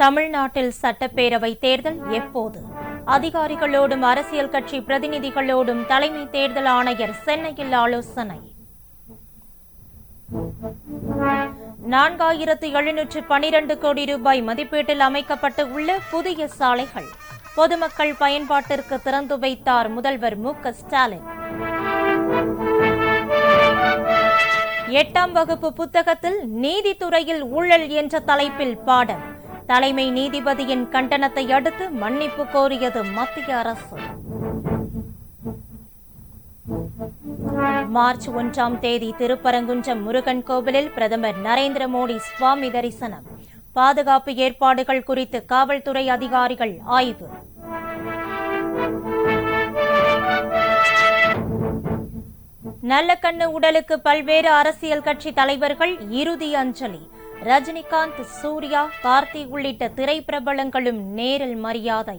தமிழ்நாட்டில் சட்டப்பேரவை தேர்தல் எப்போது? அதிகாரிகளோடும் அரசியல் கட்சி பிரதிநிதிகளோடும் தலைமை தேர்தல் ஆணையர் சென்னையில் ஆலோசனை. 4712 கோடி ரூபாய் மதிப்பீட்டில் அமைக்கப்பட்டு உள்ள புதிய சாலைகள் பொதுமக்கள் பயன்பாட்டிற்கு திறந்து வைத்தார் முதல்வர் மு.க.ஸ்டாலின். 8ஆம் வகுப்பு புத்தகத்தில் நீதித்துறையில் ஊழல் என்ற தலைப்பில் பாடம். தலைமை நீதிபதியின் கண்டனத்தை அடுத்து மன்னிப்பு கோரியது மத்திய அரசு. மார்ச் 1ஆம் தேதி திருப்பரங்குன்றம் முருகன் கோவிலில் பிரதமர் நரேந்திர மோடி சுவாமி தரிசனம். பாதுகாப்பு ஏற்பாடுகள் குறித்து காவல்துறை அதிகாரிகள் ஆய்வு. நல்லக்கண்ணு உடலுக்கு பல்வேறு அரசியல் கட்சி தலைவர்கள் இறுதி அஞ்சலி. ரஜினிகாந்த், சூர்யா, கார்த்தி உள்ளிட்ட திரைப்பிரபலங்களும் நேரில் மரியாதை.